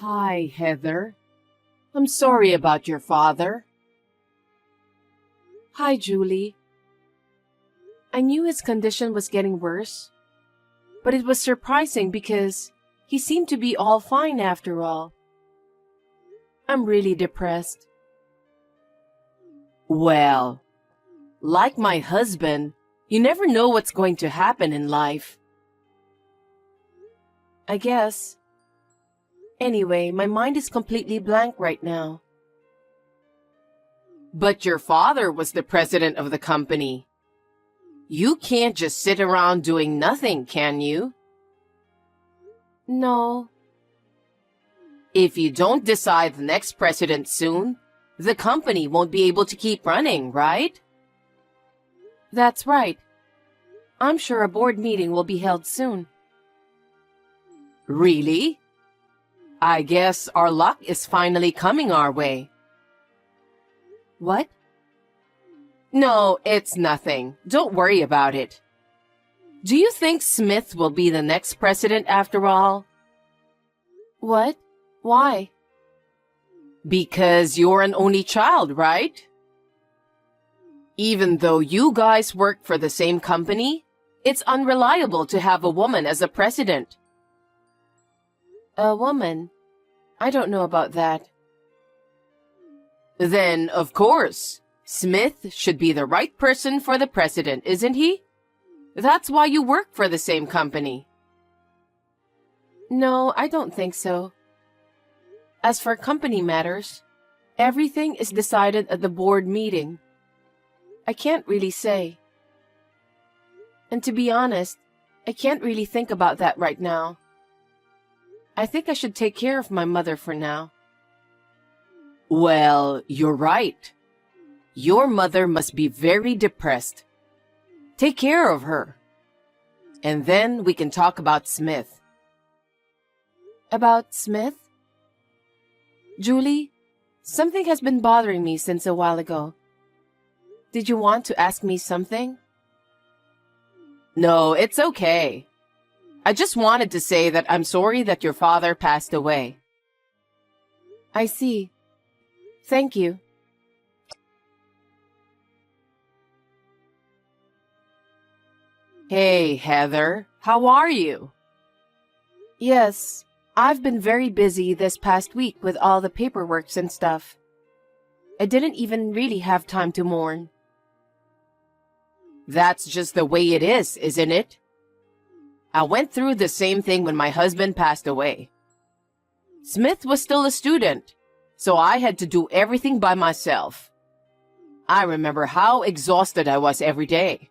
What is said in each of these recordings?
Hi, Heather. I'm sorry about your father. Hi, Julie. I knew his condition was getting worse, but it was surprising because he seemed to be all fine after all. I'm really depressed. Well, like my husband, you never know what's going to happen in life. I guess. Anyway, my mind is completely blank right now. But your father was the president of the company. You can't just sit around doing nothing, can you? No. If you don't decide the next president soon, the company won't be able to keep running, right? That's right. I'm sure a board meeting will be held soon. Really? I guess our luck is finally coming our way. What? No, it's nothing. Don't worry about it. Do you think Smith will be the next president after all? What? Why? Because you're an only child, right? Even though you guys work for the same company, it's unreliable to have a woman as a president. A woman? I don't know about that. Then, of course, Smith should be the right person for the president, isn't he? That's why you work for the same company. No, I don't think so. As for company matters, everything is decided at the board meeting. I can't really say. And to be honest, I can't really think about that right now. I think I should take care of my mother for now. Well, you're right. Your mother must be very depressed. Take care of her. And then we can talk about Smith. About Smith? Julie, something has been bothering me since a while ago. Did you want to ask me something? No, it's okay. I just wanted to say that I'm sorry that your father passed away. I see. Thank you. Hey, Heather. How are you? Yes, I've been very busy this past week with all the paperwork and stuff. I didn't even really have time to mourn. That's just the way it is, isn't it? I went through the same thing when my husband passed away. Smith was still a student, so I had to do everything by myself. I remember how exhausted I was every day.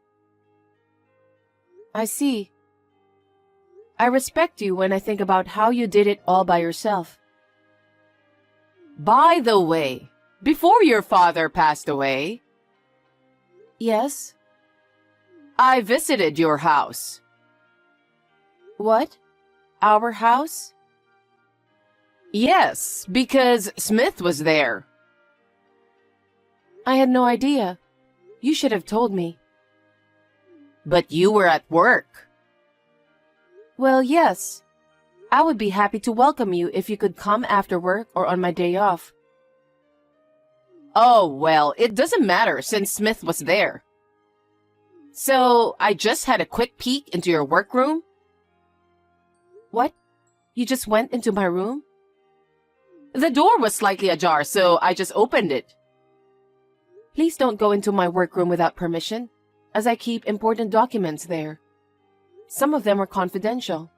I see. I respect you when I think about how you did it all by yourself. By the way, before your father passed away... Yes? I visited your house. What? Our house? Yes, because Smith was there. I had no idea. You should have told me. But you were at work. Well, yes. I would be happy to welcome you if you could come after work or on my day off. Oh, well, it doesn't matter since Smith was there. So, I just had a quick peek into your workroom. What? You just went into my room? The door was slightly ajar, so I just opened it. Please don't go into my workroom without permission, as I keep important documents there. Some of them are confidential.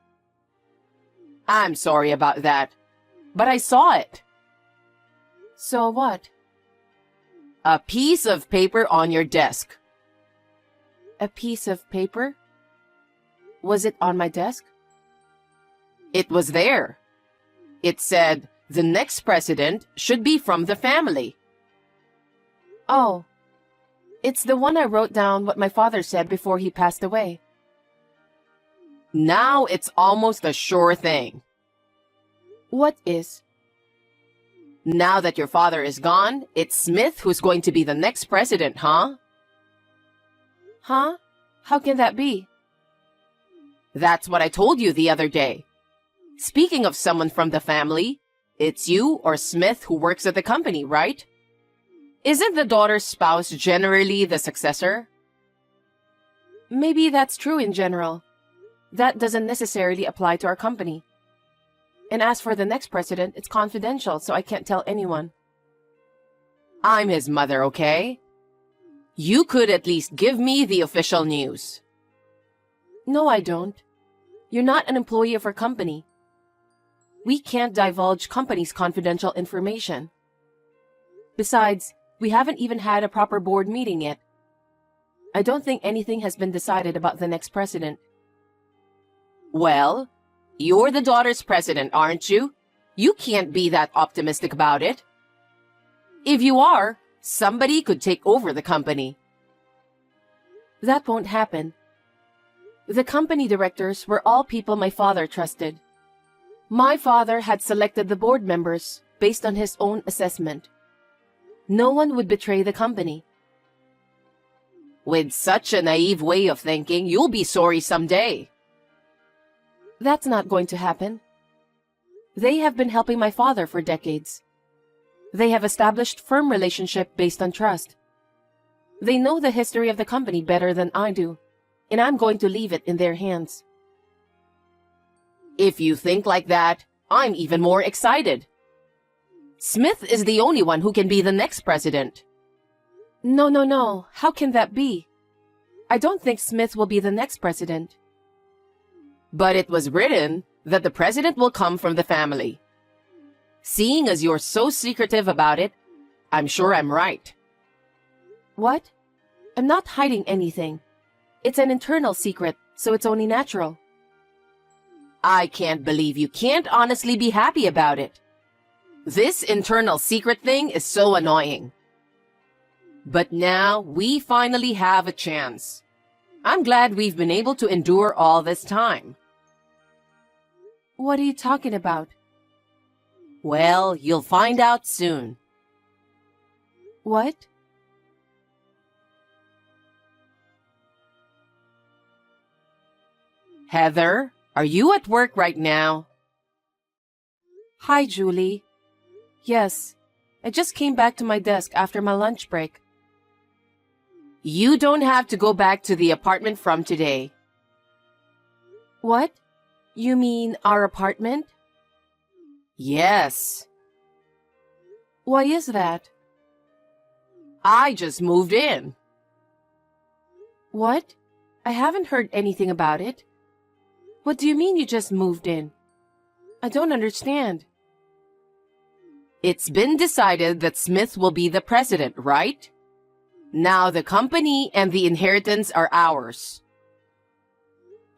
I'm sorry about that, but I saw it. So what? A piece of paper on your desk. A piece of paper? Was it on my desk? It was there. It said, the next president should be from the family. Oh. It's the one I wrote down what my father said before he passed away. Now it's almost a sure thing. What is? Now that your father is gone, it's Smith who's going to be the next president, huh? Huh? How can that be? That's what I told you the other day. Speaking of someone from the family, It's you or Smith who works at the company, right? Isn't the daughter's spouse generally the successor? Maybe that's true in general. That doesn't necessarily apply to our company. And as for the next president, it's confidential, so I can't tell anyone. I'm his mother, okay? You could at least give me the official news. No, I don't. You're not an employee of our company. We can't divulge company's confidential information. Besides, we haven't even had a proper board meeting yet. I don't think anything has been decided about the next president. Well, you're the daughter's president, aren't you? You can't be that optimistic about it. If you are, somebody could take over the company. That won't happen. The company directors were all people my father trusted. My father had selected the board members based on his own assessment. No one would betray the company. With such a naive way of thinking, you'll be sorry someday. That's not going to happen. They have been helping my father for decades. They have established firm relationship based on trust. They know the history of the company better than I do, and I'm going to leave it in their hands. If you think like that, I'm even more excited. Smith is the only one who can be the next president. No. How can that be? I don't think Smith will be the next president. But it was written that the president will come from the family. Seeing as you're so secretive about it, I'm sure I'm right. What? I'm not hiding anything. It's an internal secret, so it's only natural. I can't believe you can't honestly be happy about it. This internal secret thing is so annoying. But now we finally have a chance. I'm glad we've been able to endure all this time. What are you talking about? Well, you'll find out soon. What? Heather, are you at work right now? Hi, Julie. Yes, I just came back to my desk after my lunch break. You don't have to go back to the apartment from today. What? You mean our apartment? Yes. Why is that? I just moved in. What? I haven't heard anything about it. What do you mean you just moved in? I don't understand. It's been decided that Smith will be the president, right? Now the company and the inheritance are ours.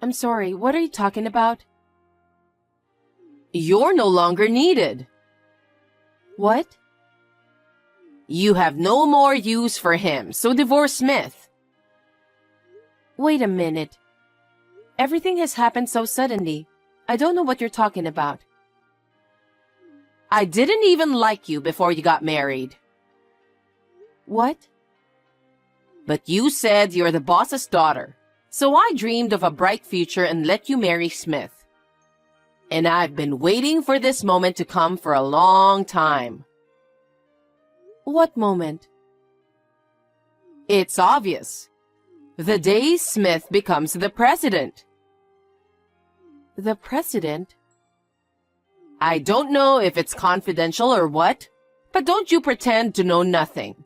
I'm sorry, what are you talking about? You're no longer needed. What? You have no more use for him, so divorce Smith. Wait a minute. Everything has happened so suddenly. I don't know what you're talking about. I didn't even like you before you got married. What? But you said you're the boss's daughter, so I dreamed of a bright future and let you marry Smith. And I've been waiting for this moment to come for a long time. What moment? It's obvious. The day Smith becomes the president. The president? I don't know if it's confidential or what, but don't you pretend to know nothing.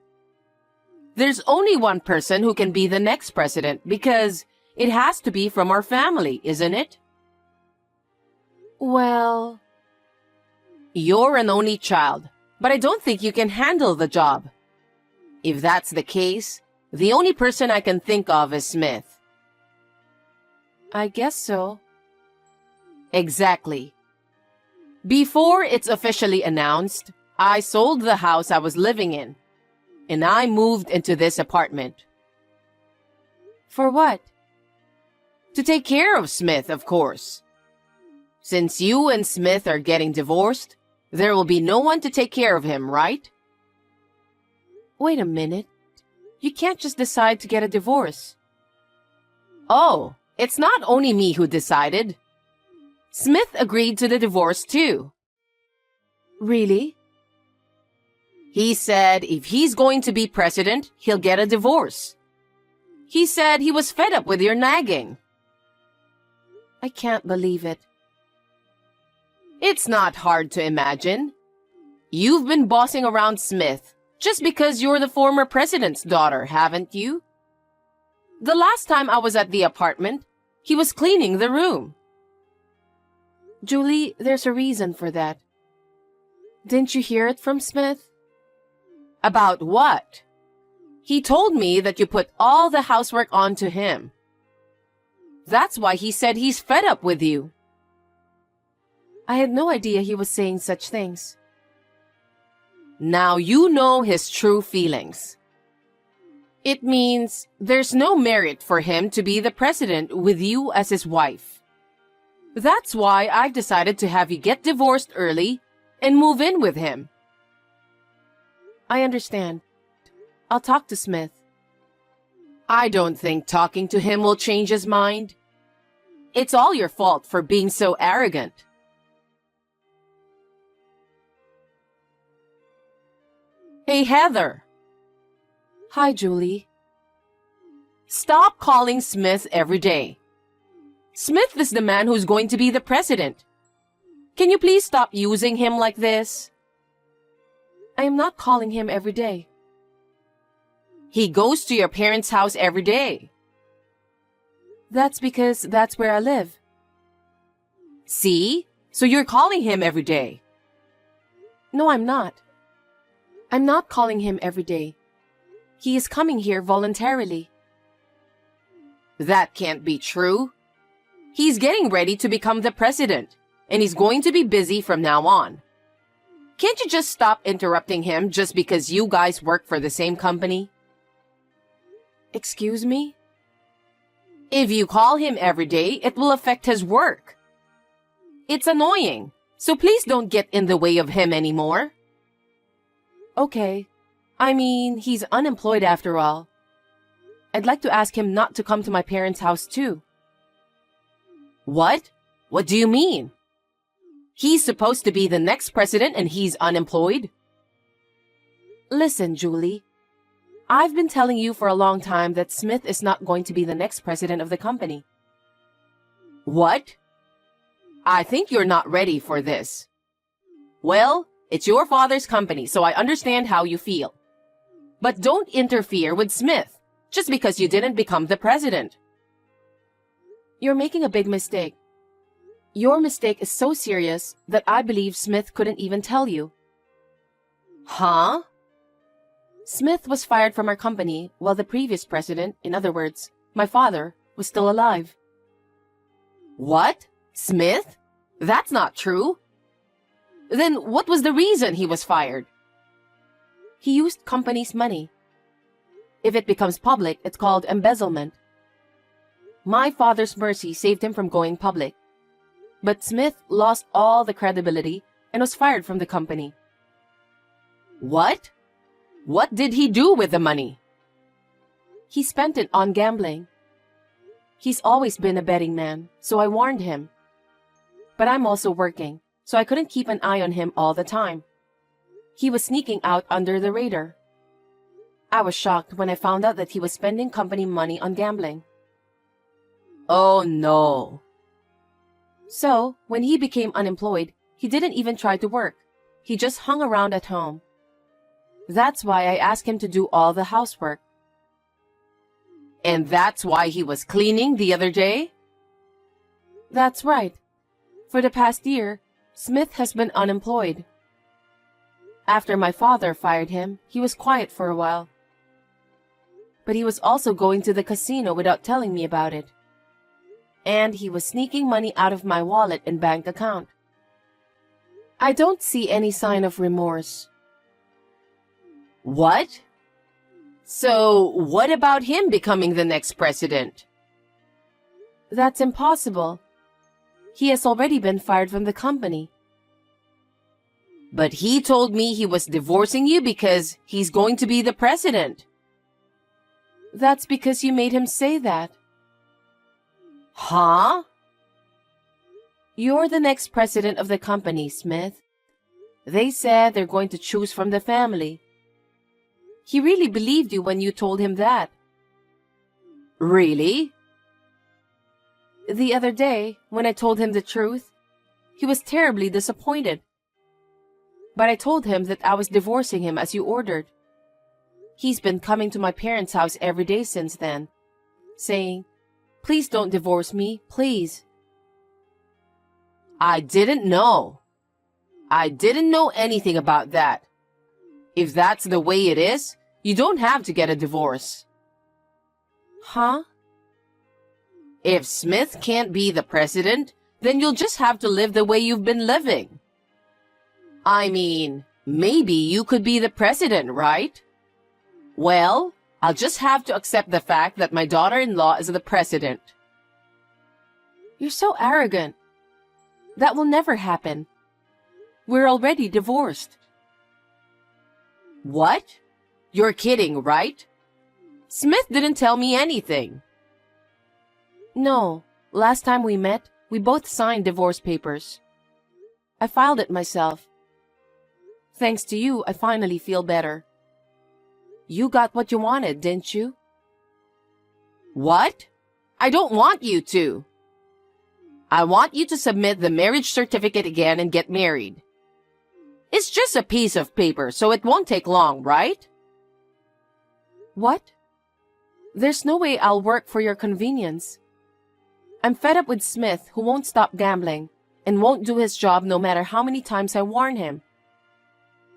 There's only one person who can be the next president because it has to be from our family, isn't it? Well, you're an only child, but I don't think you can handle the job. If that's the case, the only person I can think of is Smith. I guess so. Exactly. Before it's officially announced, I sold the house I was living in, and I moved into this apartment. For what? To take care of Smith, of course. Since you and Smith are getting divorced, there will be no one to take care of him, right? Wait a minute. You can't just decide to get a divorce. Oh, it's not only me who decided. Smith agreed to the divorce too. Really? He said if he's going to be president, he'll get a divorce. He said he was fed up with your nagging. I can't believe it. It's not hard to imagine. You've been bossing around Smith just because you're the former president's daughter, haven't you? The last time I was at the apartment, he was cleaning the room. Julie, there's a reason for that. Didn't you hear it from Smith? About what? He told me that you put all the housework onto him. That's why he said he's fed up with you. I had no idea he was saying such things. Now you know his true feelings. It means there's no merit for him to be the president with you as his wife. That's why I've decided to have you get divorced early and move in with him. I understand. I'll talk to Smith. I don't think talking to him will change his mind. It's all your fault for being so arrogant. Hey, Heather. Hi, Julie. Stop calling Smith every day. Smith is the man who's going to be the president. Can you please stop using him like this? I am not calling him every day. He goes to your parents' house every day. That's because that's where I live. See? So you're calling him every day. No, I'm not. I'm not calling him every day. He is coming here voluntarily. That can't be true. He's getting ready to become the president, and he's going to be busy from now on. Can't you just stop interrupting him just because you guys work for the same company? Excuse me? If you call him every day, it will affect his work. It's annoying, so please don't get in the way of him anymore. Okay. I mean, he's unemployed after all. I'd like to ask him not to come to my parents' house too. What? What do you mean? He's supposed to be the next president and he's unemployed? Listen, Julie. I've been telling you for a long time that Smith is not going to be the next president of the company. What? I think you're not ready for this. Well, it's your father's company, so I understand how you feel. But don't interfere with Smith just because you didn't become the president. You're making a big mistake. Your mistake is so serious that I believe Smith couldn't even tell you. Huh? Smith was fired from our company while the previous president, in other words, my father, was still alive. What? Smith? That's not true. Then what was the reason he was fired? He used company's money. If it becomes public, it's called embezzlement. My father's mercy saved him from going public. But Smith lost all the credibility and was fired from the company. What? What did he do with the money? He spent it on gambling. He's always been a betting man, so I warned him. But I'm also working, so I couldn't keep an eye on him all the time. He was sneaking out under the radar. I was shocked when I found out that he was spending company money on gambling. Oh no. So, when he became unemployed, he didn't even try to work. He just hung around at home. That's why I asked him to do all the housework. And that's why he was cleaning the other day? That's right. For the past year, Smith has been unemployed. After my father fired him, he was quiet for a while. But he was also going to the casino without telling me about it. And he was sneaking money out of my wallet and bank account. I don't see any sign of remorse. What? So, what about him becoming the next president? That's impossible. He has already been fired from the company. But he told me he was divorcing you because he's going to be the president. That's because you made him say that. Huh? You're the next president of the company, Smith. They said they're going to choose from the family. He really believed you when you told him that. Really? The other day, when I told him the truth, he was terribly disappointed. But I told him that I was divorcing him as you ordered. He's been coming to my parents' house every day since then, saying, "Please don't divorce me, please." I didn't know. I didn't know anything about that. If that's the way it is, you don't have to get a divorce. Huh? If Smith can't be the president, then you'll just have to live the way you've been living. I mean, maybe you could be the president, right? Well, I'll just have to accept the fact that my daughter-in-law is the president. You're so arrogant. That will never happen. We're already divorced. What? You're kidding, right? Smith didn't tell me anything. No, last time we met, we both signed divorce papers. I filed it myself. Thanks to you, I finally feel better. You got what you wanted, didn't you? What? I don't want you to. I want you to submit the marriage certificate again and get married. It's just a piece of paper, so it won't take long, right? What? There's no way I'll work for your convenience. I'm fed up with Smith, who won't stop gambling and won't do his job no matter how many times I warn him.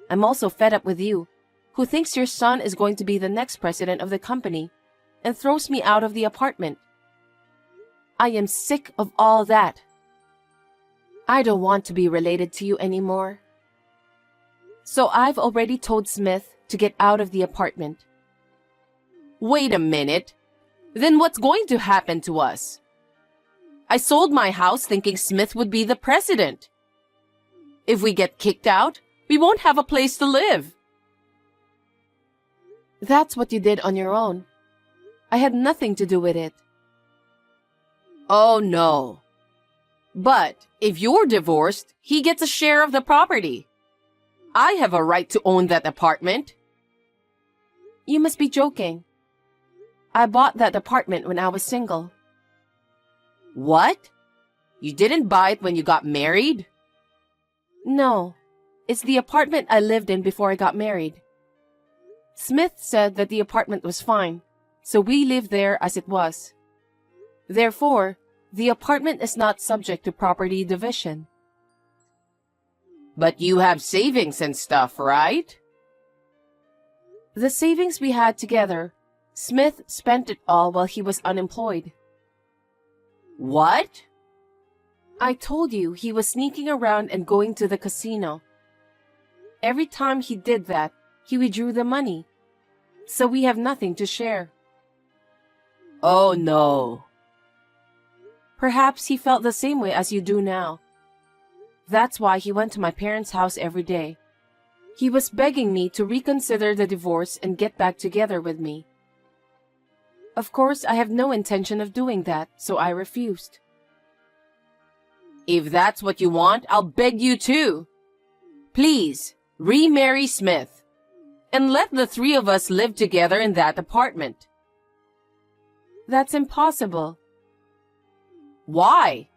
I'm also fed up with you, who thinks your son is going to be the next president of the company and throws me out of the apartment. I am sick of all that. I don't want to be related to you anymore. So I've already told Smith to get out of the apartment. Wait a minute. Then what's going to happen to us? I sold my house thinking Smith would be the president. If we get kicked out, we won't have a place to live. That's what you did on your own. I had nothing to do with it. Oh, no. But if you're divorced, he gets a share of the property. I have a right to own that apartment. You must be joking. I bought that apartment when I was single. What? You didn't buy it when you got married? No. It's the apartment I lived in before I got married. Smith said that the apartment was fine, so we lived there as it was. Therefore, the apartment is not subject to property division. But you have savings and stuff, right? The savings we had together, Smith spent it all while he was unemployed. What? I told you he was sneaking around and going to the casino. Every time he did that, he withdrew the money. So we have nothing to share. Oh no. Perhaps he felt the same way as you do now. That's why he went to my parents' house every day. He was begging me to reconsider the divorce and get back together with me. Of course, I have no intention of doing that, so I refused. If that's what you want, I'll beg you to. Please, remarry Smith, and let the three of us live together in that apartment. That's impossible. Why?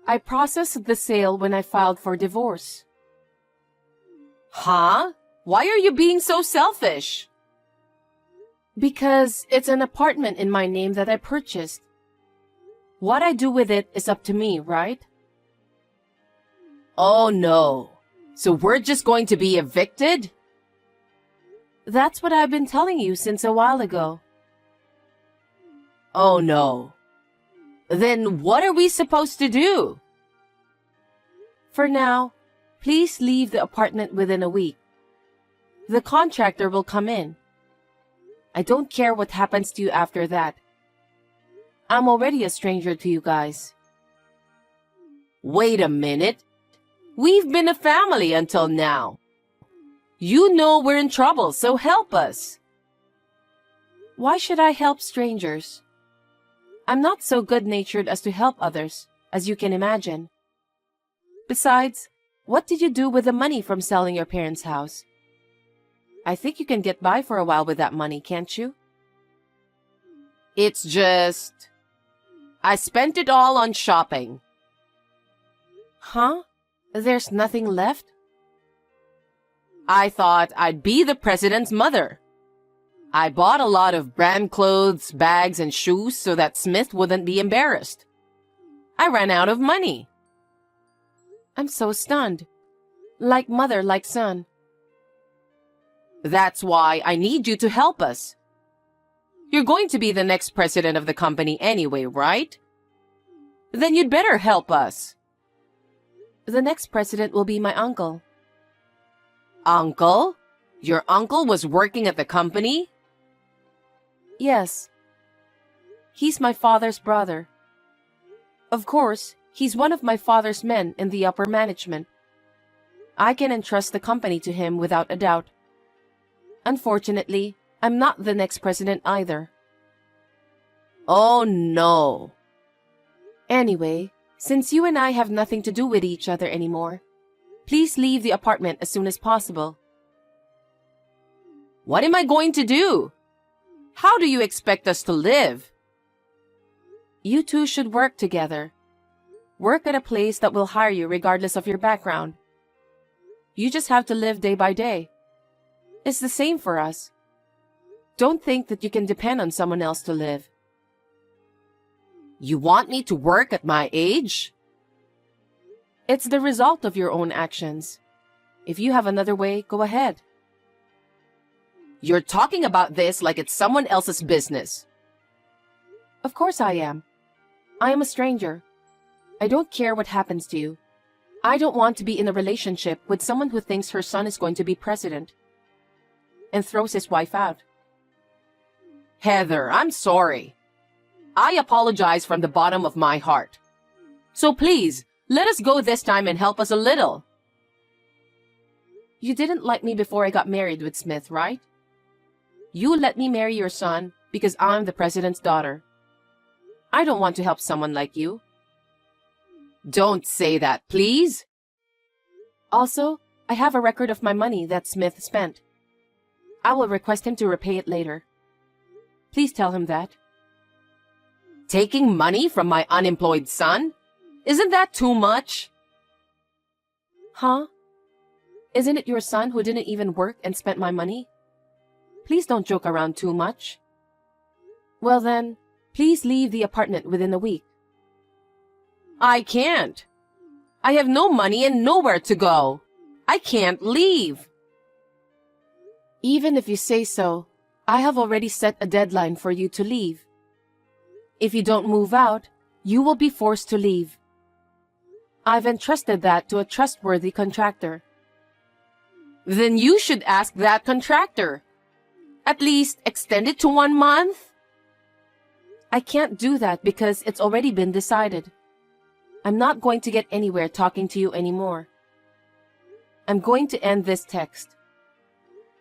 I processed the sale when I filed for divorce. Huh? Why are you being so selfish? Because it's an apartment in my name that I purchased. What I do with it is up to me, right? Oh no. So we're just going to be evicted? That's what I've been telling you since a while ago. Oh no. Then what are we supposed to do? For now, please leave the apartment within a week. The contractor will come in. I don't care what happens to you after that. I'm already a stranger to you guys. Wait a minute. We've been a family until now. You know we're in trouble, so help us. Why should I help strangers? I'm not so good-natured as to help others, as you can imagine. Besides, What did you do with the money from selling your parents' house? I think you can get by for a while with that money, can't you? It's just... I spent it all on shopping. Huh? There's nothing left? I thought I'd be the president's mother. I bought a lot of brand clothes, bags, and shoes so that Smith wouldn't be embarrassed. I ran out of money. I'm so stunned. Like mother, like son. That's why I need you to help us. You're going to be the next president of the company anyway, right? Then you'd better help us. The next president will be my uncle. Uncle? Your uncle was working at the company? Yes. He's my father's brother. Of course, he's one of my father's men in the upper management. I can entrust the company to him without a doubt. Unfortunately, I'm not the next president either. Oh no. Anyway, since you and I have nothing to do with each other anymore, please leave the apartment as soon as possible. What am I going to do? How do you expect us to live? You two should work together. Work at a place that will hire you regardless of your background. You just have to live day by day. It's the same for us. Don't think that you can depend on someone else to live. You want me to work at my age? It's the result of your own actions. If you have another way, go ahead. You're talking about this like it's someone else's business. Of course I am. I am a stranger. I don't care what happens to you. I don't want to be in a relationship with someone who thinks her son is going to be president and throws his wife out. Heather, I'm sorry. I apologize from the bottom of my heart. So please, let us go this time and help us a little. You didn't like me before I got married with Smith, right? You let me marry your son because I'm the president's daughter. I don't want to help someone like you. Don't say that, please. Also, I have a record of my money that Smith spent. I will request him to repay it later. Please tell him that. Taking money from my unemployed son? Isn't that too much? Huh? Isn't it your son who didn't even work and spent my money? Please don't joke around too much. Well then, please leave the apartment within a week. I can't. I have no money and nowhere to go. I can't leave. Even if you say so, I have already set a deadline for you to leave. If you don't move out, you will be forced to leave. I've entrusted that to a trustworthy contractor. Then you should ask that contractor. At least extend it to 1 month. I can't do that because it's already been decided. I'm not going to get anywhere talking to you anymore. I'm going to end this text.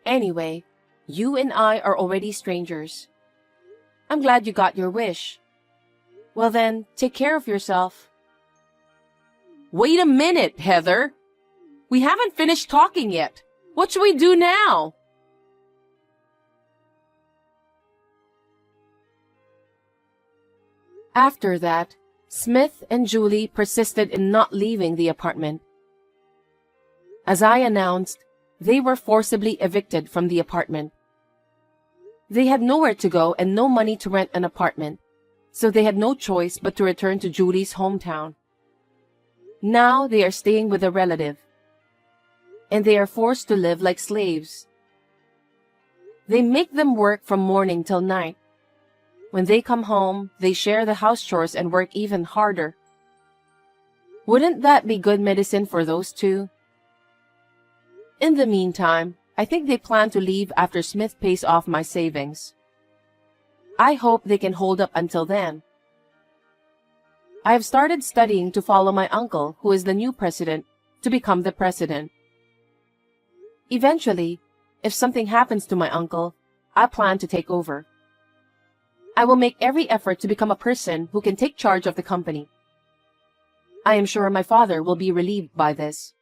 Anyway, you and I are already strangers. I'm glad you got your wish. Well then, take care of yourself. Wait a minute, Heather. We haven't finished talking yet. What should we do now? After that, Smith and Julie persisted in not leaving the apartment. As I announced, they were forcibly evicted from the apartment. They had nowhere to go and no money to rent an apartment, so they had no choice but to return to Julie's hometown. Now they are staying with a relative, and they are forced to live like slaves. They make them work from morning till night. When they come home, they share the house chores and work even harder. Wouldn't that be good medicine for those two? In the meantime, I think they plan to leave after Smith pays off my savings. I hope they can hold up until then. I have started studying to follow my uncle, who is the new president, to become the president. Eventually, if something happens to my uncle, I plan to take over. I will make every effort to become a person who can take charge of the company. I am sure my father will be relieved by this.